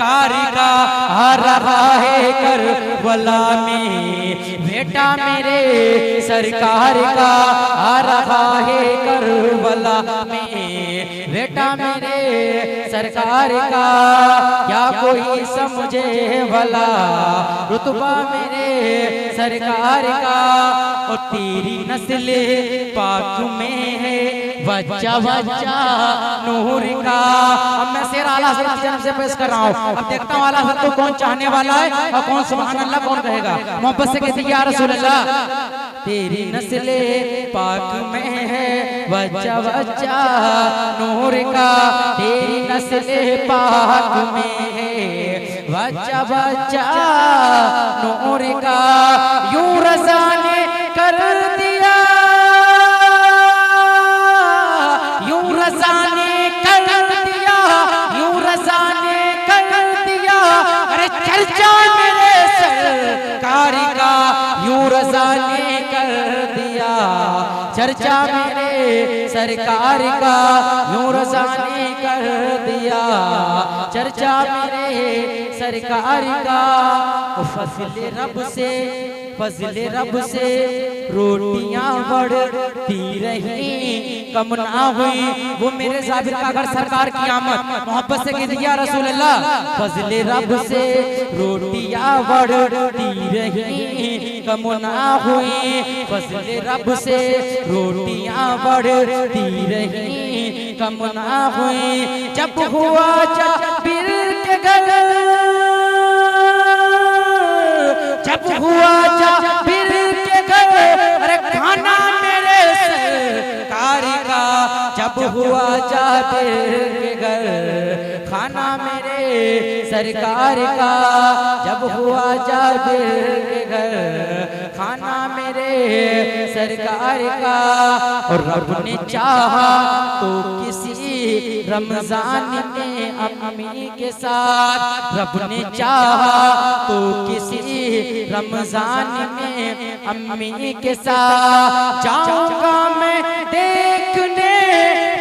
सरकार का आ रहा है करबला में, बेटा मेरे सरकार का आ रहा है करबला में, बेटा मेरे सरकार का क्या कोई समझे भला, रुतबा मेरे सरकार का। और तेरी नस्ल पाक में है बच्चा बच्चा नूर का। अब मैं शेर आला हज़रत की जानब से पेश कर रहा हूँ। अब देखता हूँ आला हज़रत को कौन चाहने वाला है और कौन सुभान अल्लाह कौन कहेगा। मोहब्बत से कहती या रसूल अल्लाह, तेरी नस्ल पाक में है बच्चा बच्चा नूर का, तेरी नस्ल पाक में है बच्चा बच्चा नूर का। यूं रज़ा ने कर दिया, यूं रज़ा ने कर दिया, यूं रज़ा ने कर दिया, अरे चर्चा मेरे सरकार का, यूं रज़ा ने कर दिया चर्चा मेरे सरकार का, यूं रज़ा ने कर दिया चर्चा मेरे सरकार का। फज़ले रब से, फज़ले रब से रोटियां बढ़ती रही कम ना हुई, वो मेरे ज़ाबिर का घर सरकार की आमद। मोहब्बत से कह दिया रसूल अल्लाह, फज़ले रब से रोटियां बढ़ती रही कम ना हुई, फज़ले रब से रोटियां बढ़ती रही कम ना हुई। जब हुआ जाबिर के घर, जब हुआ जाबिर के घर, अरे खाना मेरे सरकार का, जब हुआ जाबिर के घर खाना मेरे सरकार का, जब हुआ जाबिर के घर खाना मेरे सरकार का। और रब ने चाहा तो किसी रमजान में अम्मी के साथ, रब ने चाहा तो किसी रमजान में अम्मी के साथ जाऊंगा मैं देखने,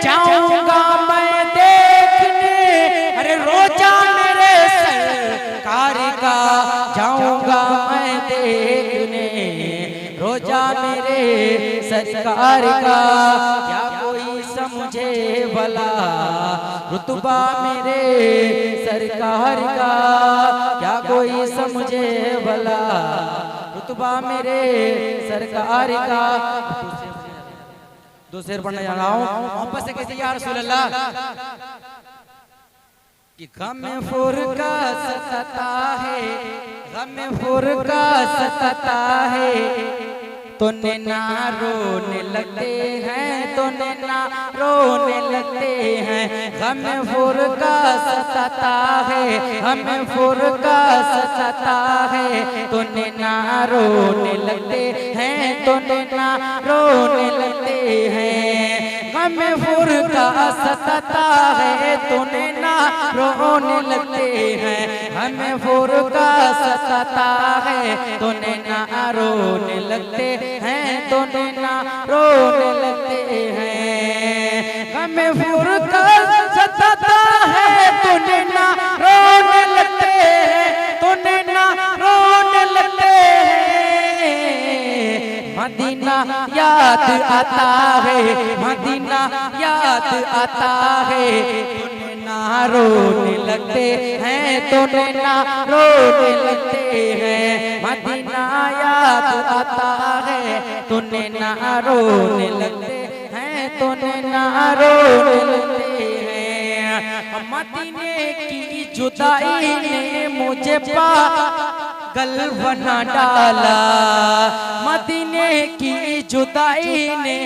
जाऊंगा मैं देखने, अरे रोजा मेरे सरकार का, जाऊंगा मैं देखने रोजा मेरे सरकार का। क्या कोई समझे भला रुतबा मेरे सरकार का, क्या कोई समझे भला रुतबा मेरे सरकार का। दो शेर पढ़ने जा रहा हूँ। मोहब्बत से कहते या रसूल अल्लाह, कि गम फुरका सताता है, गम फुरका सताता है, तो नैना रोने लगते हैं, तो नैना रोने लगते हैं। गम फुरका सताता है, गम फुरका सताता है, तो नैना रोने लगते हैं, तो नैना रोने लगते हैं। गम फुरका सताता है, तो नैना रोने लगते हैं, गम फुरका सताता है, तो नैना रोने लगते हैं, तो नैना रोने लगते हैं। गम फुरका सताता है, तो नैना रोने लगते हैं, तो नैना रोने लगते हैं। मदीना याद आता है, मदीना याद आता है, नैना रोने लगते हैं, तो नैना रोने लगते हैं। मदीना याद आता है, तो नैना रोने लगते हैं, तो नैना रोने लगते हैं। मदीने की जुदाई ने मुझे पागल बना डाला, मदीने की जुदाई ने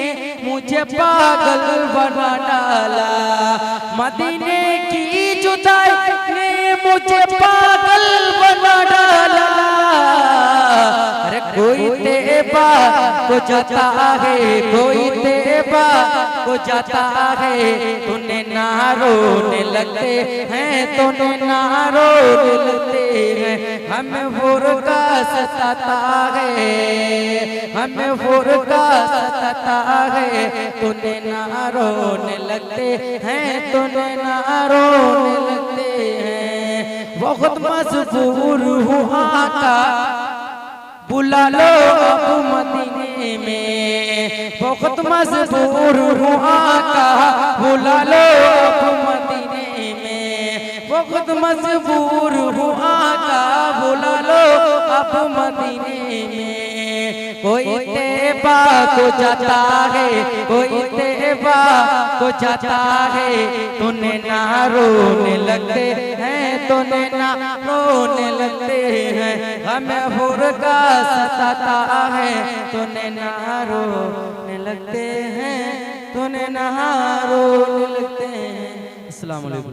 मुझे पागल बना डाला, मदीने की जुदाई ने मुझे पागल बना डाला। अरे कोई तेबा को जाता है, कोई तेबा को जाता है, तूने ना रोने लगते हैं, तूने ना रोने लगते हैं। हमें फुरका सताता है, हमें फुरका सताता है, तूने ना रोने लगते हैं, तूने ना रोने लगते हैं। बहुत मजबूर हूँ आका बुला लो अब मदीने में, बहुत मजबूर हूँ आका बुला लो अब मदीने में, बहुत मजबूर हूँ आका बुला लो अब मदीने में। कोई तैबा को जाता है, कोई तैबा को जाता है, तूने ना रोने लगते हैं, तूने ना रोने लगते हैं, हमें हुर्गा सताता है, तूने ना रोने लगते हैं, तूने ना रोने लगते हैं। अस्सलाम वालेकुम।